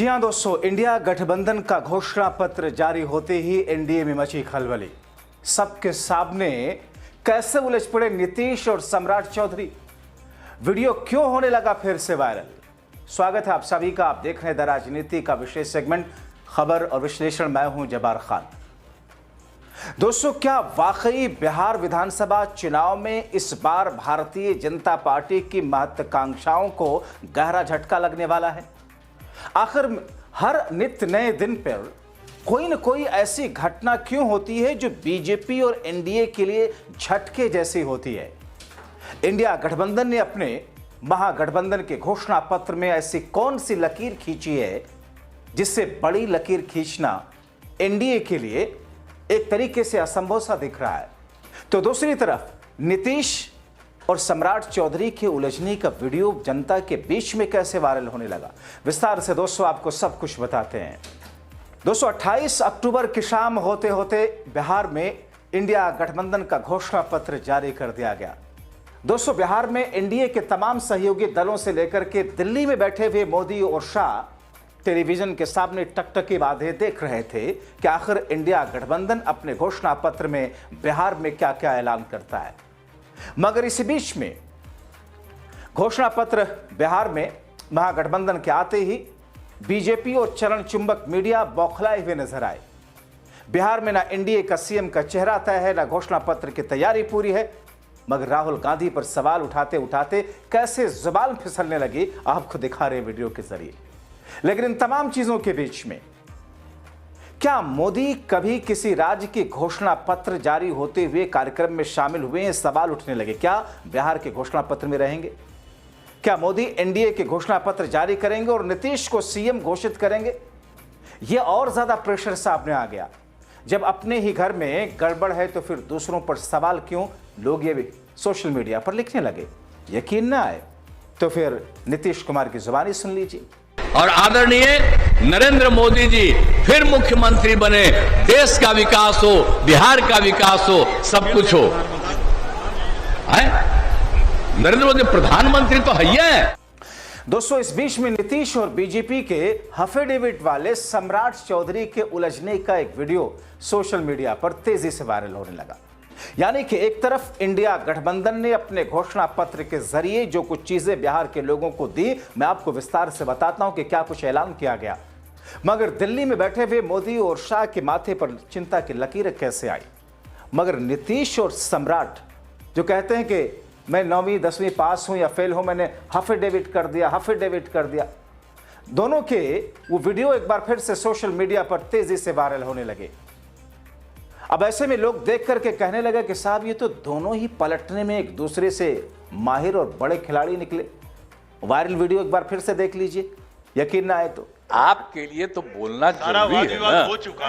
जी हां दोस्तों, इंडिया गठबंधन का घोषणा पत्र जारी होते ही एनडीए में मची खलबली। सबके सामने कैसे उलझ पड़े नीतीश और सम्राट चौधरी। वीडियो क्यों होने लगा फिर से वायरल। स्वागत है आप सभी का। आप देख रहे हैं द राजनीति का विशेष सेगमेंट खबर और विश्लेषण। मैं हूं जब्बार खान। दोस्तों, क्या वाकई बिहार विधानसभा चुनाव में इस बार भारतीय जनता पार्टी की महत्वाकांक्षाओं को गहरा झटका लगने वाला है? आखिर हर नित्य नए दिन पर कोई न कोई ऐसी घटना क्यों होती है जो बीजेपी और एनडीए के लिए झटके जैसी होती है? इंडिया गठबंधन ने अपने महागठबंधन के घोषणा पत्र में ऐसी कौन सी लकीर खींची है जिससे बड़ी लकीर खींचना एनडीए के लिए एक तरीके से असंभव सा दिख रहा है? तो दूसरी तरफ नीतीश और सम्राट चौधरी के उलझने का वीडियो जनता के बीच में कैसे वायरल होने लगा, विस्तार से दोस्तों आपको सब कुछ बताते हैं। दोस्तों, 28 अक्टूबर की शाम होते होते बिहार में इंडिया गठबंधन का घोषणा पत्र जारी कर दिया गया। दोस्तों, बिहार में एनडीए के तमाम सहयोगी दलों से लेकर के दिल्ली में बैठे हुए मोदी और शाह टेलीविजन के सामने टकटकी बांधे देख रहे थे कि आखिर इंडिया गठबंधन अपने घोषणा पत्र में बिहार में क्या क्या ऐलान करता है। मगर इसी बीच में घोषणा पत्र बिहार में महागठबंधन के आते ही बीजेपी और चरण चुंबक मीडिया बौखलाए हुए नजर आए। बिहार में ना एनडीए का सीएम का चेहरा तय है, ना घोषणा पत्र की तैयारी पूरी है। मगर राहुल गांधी पर सवाल उठाते उठाते कैसे जुबान फिसलने लगी आपको दिखा रहे वीडियो के जरिए। लेकिन इन तमाम चीजों के बीच में क्या मोदी कभी किसी राज्य की घोषणा पत्र जारी होते हुए कार्यक्रम में शामिल हुए हैं? सवाल उठने लगे। क्या बिहार के घोषणा पत्र में रहेंगे? क्या मोदी एनडीए के घोषणा पत्र जारी करेंगे और नीतीश को सीएम घोषित करेंगे? यह और ज्यादा प्रेशर सामने आ गया। जब अपने ही घर में गड़बड़ है तो फिर दूसरों पर सवाल क्यों? लोग ये भी सोशल मीडिया पर लिखने लगे। यकीन ना आए तो फिर नीतीश कुमार की जुबानी सुन लीजिए। और आदरणीय नरेंद्र मोदी जी फिर मुख्यमंत्री बने, देश का विकास हो, बिहार का विकास हो, सब कुछ हो। नरेंद्र मोदी प्रधानमंत्री तो है ही है। दोस्तों, इस बीच में नीतीश और बीजेपी के हफेडेविट वाले सम्राट चौधरी के उलझने का एक वीडियो सोशल मीडिया पर तेजी से वायरल होने लगा। यानी कि एक तरफ इंडिया गठबंधन ने अपने घोषणा पत्र के जरिए जो कुछ चीजें बिहार के लोगों को दी, मैं आपको विस्तार से बताता हूं कि क्या कुछ ऐलान किया गया। मगर दिल्ली में बैठे हुए मोदी और शाह के माथे पर चिंता की लकीरें कैसे आई? मगर नीतीश और सम्राट जो कहते हैं कि मैं 9वीं 10वीं पास हूं या फेल हूं, मैंने हफेडेविट कर दिया, दोनों के वो वीडियो एक बार फिर से सोशल मीडिया पर तेजी से वायरल होने लगे। अब ऐसे में लोग देख करके कहने लगे कि साहब ये तो दोनों ही पलटने में एक दूसरे से माहिर और बड़े खिलाड़ी निकले। वायरल वीडियो एक बार फिर से देख लीजिए, यकीन ना आए तो। आपके लिए तो बोलना जरूरी है ना। हो चुका।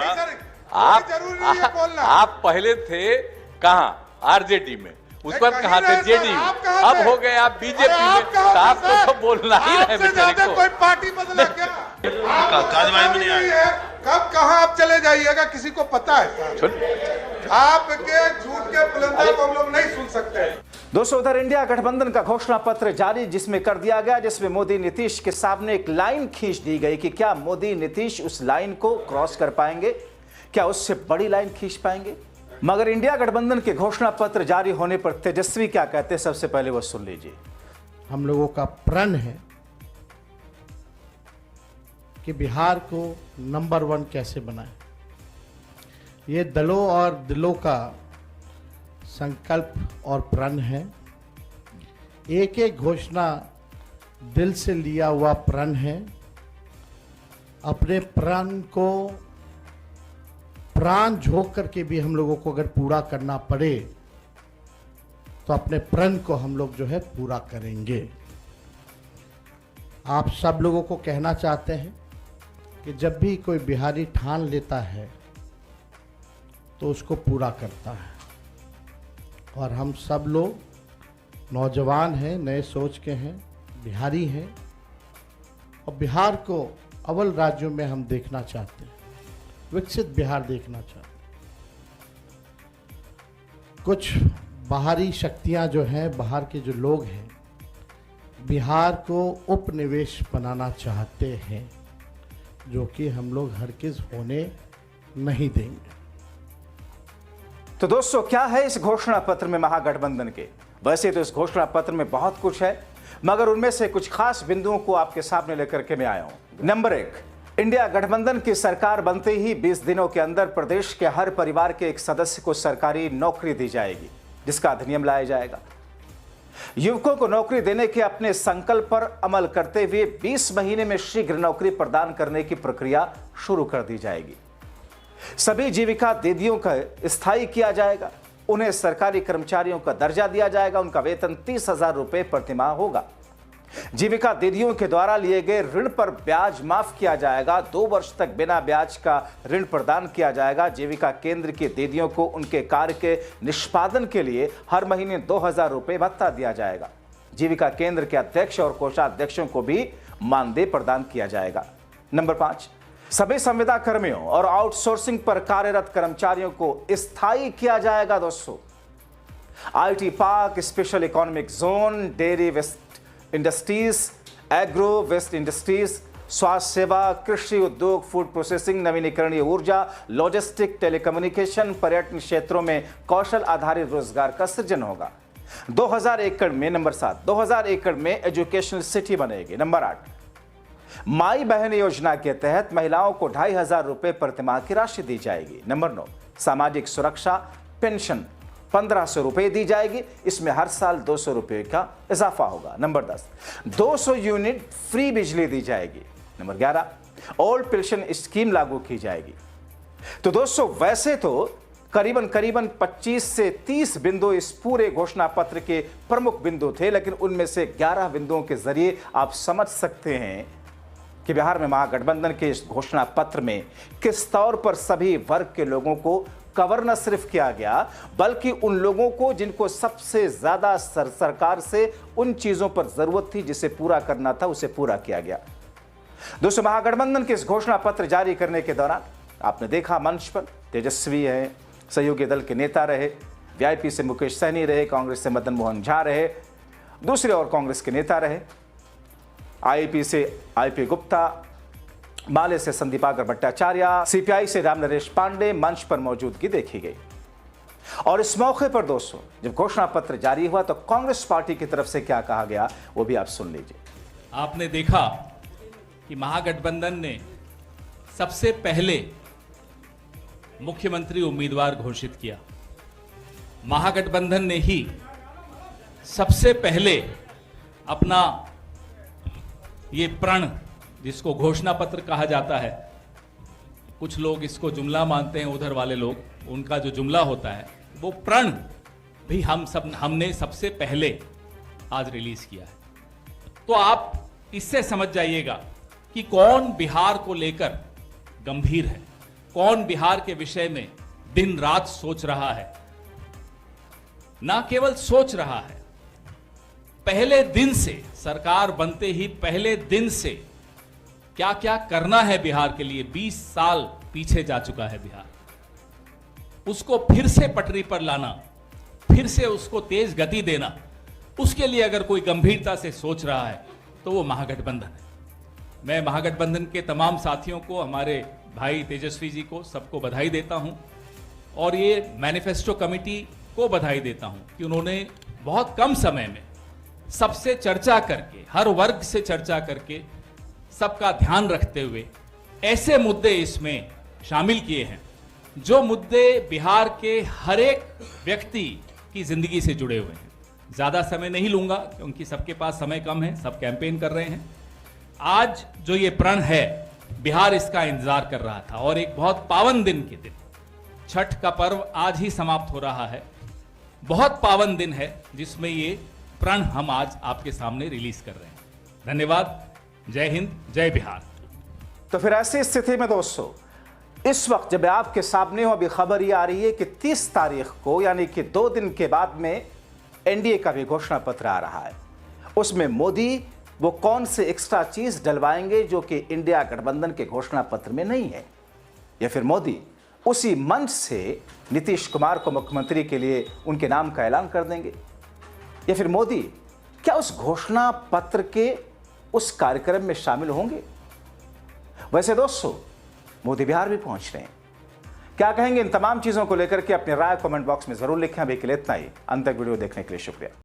आप पहले थे कहां? आरजेडी में, उस पर कहा थे जेडी, अब हो गए आप बीजेपी में, तो आपको तो बोलना ही है। कोई पार्टी बदला क्या? कार्यवाही में नहीं आया। कब कहां आप चले जाइएगा किसी को पता है? आपके झूठ के बुलंदे को हम लोग नहीं सुन सकते। दोस्तों, उधर इंडिया गठबंधन का घोषणा पत्र जारी जिसमें कर दिया गया, जिसमें मोदी नीतीश के सामने एक लाइन खींच दी गई कि क्या मोदी नीतीश उस लाइन को क्रॉस कर पाएंगे? क्या उससे बड़ी लाइन खींच पाएंगे? मगर इंडिया गठबंधन के घोषणा पत्र जारी होने पर तेजस्वी क्या कहते हैं, सबसे पहले वो सुन लीजिए। हम लोगों का प्रण है कि बिहार को नंबर 1 कैसे बनाए। ये दलों और दिलों का संकल्प और प्रण है। एक एक घोषणा दिल से लिया हुआ प्रण है। अपने प्रण को प्राण झोंक करके भी हम लोगों को अगर पूरा करना पड़े तो अपने प्रण को हम लोग जो है पूरा करेंगे। आप सब लोगों को कहना चाहते हैं कि जब भी कोई बिहारी ठान लेता है तो उसको पूरा करता है। और हम सब लोग नौजवान हैं, नए सोच के हैं, बिहारी हैं और बिहार को अव्वल राज्यों में हम देखना चाहते हैं, विकसित बिहार देखना चाहते हैं। कुछ बाहरी शक्तियां जो हैं, बाहर के जो लोग हैं, बिहार को उपनिवेश बनाना चाहते हैं। जो कि हम लोग हरगिज होने नहीं देंगे। तो दोस्तों, क्या है इस घोषणा पत्र में महागठबंधन के? वैसे तो इस घोषणा पत्र में बहुत कुछ है, मगर उनमें से कुछ खास बिंदुओं को आपके सामने लेकर के मैं आया हूं। नंबर 1, इंडिया गठबंधन की सरकार बनते ही 20 दिनों के अंदर प्रदेश के हर परिवार के एक सदस्य को सरकारी नौकरी दी जाएगी, जिसका अधिनियम लाया जाएगा। युवकों को नौकरी देने के अपने संकल्प पर अमल करते हुए 20 महीने में शीघ्र नौकरी प्रदान करने की प्रक्रिया शुरू कर दी जाएगी। सभी जीविका दीदियों का स्थायी किया जाएगा। उन्हें सरकारी कर्मचारियों का दर्जा दिया जाएगा। उनका वेतन 30,000 रुपए प्रतिमाह होगा। जीविका दीदियों के द्वारा लिए गए ऋण पर ब्याज माफ किया जाएगा। 2 वर्ष तक बिना ब्याज का ऋण प्रदान किया जाएगा। जीविका केंद्र की दीदियों को उनके कार्य के निष्पादन के लिए हर महीने 2,000 रुपए भत्ता दिया जाएगा। जीविका केंद्र के अध्यक्ष और कोषाध्यक्षों को भी मानदेय प्रदान किया जाएगा। नंबर 5, सभी संविदा कर्मियों और आउटसोर्सिंग पर कार्यरत कर्मचारियों को स्थायी किया जाएगा। दोस्तों, IT park, special economic zone, dairy waste industries, agro waste industries, स्वास्थ्य सेवा, कृषि उद्योग, फूड प्रोसेसिंग, नवीनीकरणीय ऊर्जा, लॉजिस्टिक, टेलीकम्युनिकेशन, पर्यटन क्षेत्रों में कौशल आधारित रोजगार का सृजन होगा। 2000 एकड़ में, नंबर 7, 2000 एकड़ में एजुकेशनल सिटी बनेगी। नंबर 8, माई बहन योजना के तहत महिलाओं को 2,500 रुपए प्रतिमाह की राशि दी जाएगी। नंबर 9, सामाजिक सुरक्षा पेंशन 1,500 रुपए दी जाएगी। इसमें हर साल 200 रुपए का इजाफा होगा। नंबर 10, 200 यूनिट फ्री बिजली दी जाएगी। नंबर 11, ओल्ड पेंशन स्कीम लागू की जाएगी। तो दोस्तों, वैसे तो करीबन 25 से 30 बिंदु इस पूरे घोषणा पत्र के प्रमुख बिंदु थे, लेकिन उनमें से 11 बिंदुओं के जरिए आप समझ सकते हैं कि बिहार में महागठबंधन के इस घोषणा पत्र में किस तौर पर सभी वर्ग के लोगों को कवर न सिर्फ किया गया, बल्कि उन लोगों को जिनको सबसे ज्यादा सरकार से उन चीजों पर जरूरत थी जिसे पूरा करना था, उसे पूरा किया गया। दोस्तों, महागठबंधन के इस घोषणा पत्र जारी करने के दौरान आपने देखा मंच पर तेजस्वी है, सहयोगी दल के नेता रहे, वीआईपी से मुकेश सहनी रहे, कांग्रेस से मदन मोहन झा रहे, दूसरे और कांग्रेस के नेता रहे, आईपी से आईपी गुप्ता, माले से संदीपाकर भट्टाचार्य, सीपीआई से राम नरेश पांडे मंच पर मौजूदगी देखी गई। और इस मौके पर दोस्तों, जब घोषणा पत्र जारी हुआ तो कांग्रेस पार्टी की तरफ से क्या कहा गया वो भी आप सुन लीजिए। आपने देखा कि महागठबंधन ने सबसे पहले मुख्यमंत्री उम्मीदवार घोषित किया। महागठबंधन ने ही सबसे पहले अपना ये प्रण, जिसको घोषणा पत्र कहा जाता है, कुछ लोग इसको जुमला मानते हैं, उधर वाले लोग, उनका जो जुमला होता है वो प्रण भी हमने सबसे पहले आज रिलीज किया है। तो आप इससे समझ जाइएगा कि कौन बिहार को लेकर गंभीर है, कौन बिहार के विषय में दिन रात सोच रहा है। ना केवल सोच रहा है, पहले दिन से, सरकार बनते ही पहले दिन से क्या क्या करना है बिहार के लिए, 20 साल पीछे जा चुका है बिहार, उसको फिर से पटरी पर लाना, फिर से उसको तेज गति देना, उसके लिए अगर कोई गंभीरता से सोच रहा है तो वो महागठबंधन है। मैं महागठबंधन के तमाम साथियों को, हमारे भाई तेजस्वी जी को, सबको बधाई देता हूं और ये मैनिफेस्टो कमेटी को बधाई देता हूं कि उन्होंने बहुत कम समय में सबसे चर्चा करके, हर वर्ग से चर्चा करके, सबका ध्यान रखते हुए ऐसे मुद्दे इसमें शामिल किए हैं जो मुद्दे बिहार के हर एक व्यक्ति की जिंदगी से जुड़े हुए हैं। ज्यादा समय नहीं लूंगा क्योंकि सबके पास समय कम है, सब कैंपेन कर रहे हैं। आज जो ये प्रण है, बिहार इसका इंतजार कर रहा था और एक बहुत पावन दिन के दिन, छठ का पर्व आज ही समाप्त हो रहा है, बहुत पावन दिन है जिसमें ये प्रण हम आज आपके सामने रिलीज कर रहे हैं। धन्यवाद। जय हिंद, जय बिहार। तो फिर ऐसी स्थिति में दोस्तों, इस वक्त जब आपके सामने हो, अभी खबर ये आ रही है कि 30 तारीख को, यानी कि 2 दिन के बाद में एनडीए का भी घोषणा पत्र आ रहा है। उसमें मोदी वो कौन से एक्स्ट्रा चीज डलवाएंगे जो कि इंडिया गठबंधन के घोषणा पत्र में नहीं है, या फिर मोदी उसी मंच से नीतीश कुमार को मुख्यमंत्री के लिए उनके नाम का ऐलान कर देंगे, या फिर मोदी क्या उस घोषणा पत्र के उस कार्यक्रम में शामिल होंगे। वैसे दोस्तों, मोदी बिहार भी पहुंच रहे हैं। क्या कहेंगे इन तमाम चीजों को लेकर के अपनी राय कमेंट बॉक्स में जरूर लिखें। अभी के लिए इतना ही। अंत तक वीडियो देखने के लिए शुक्रिया।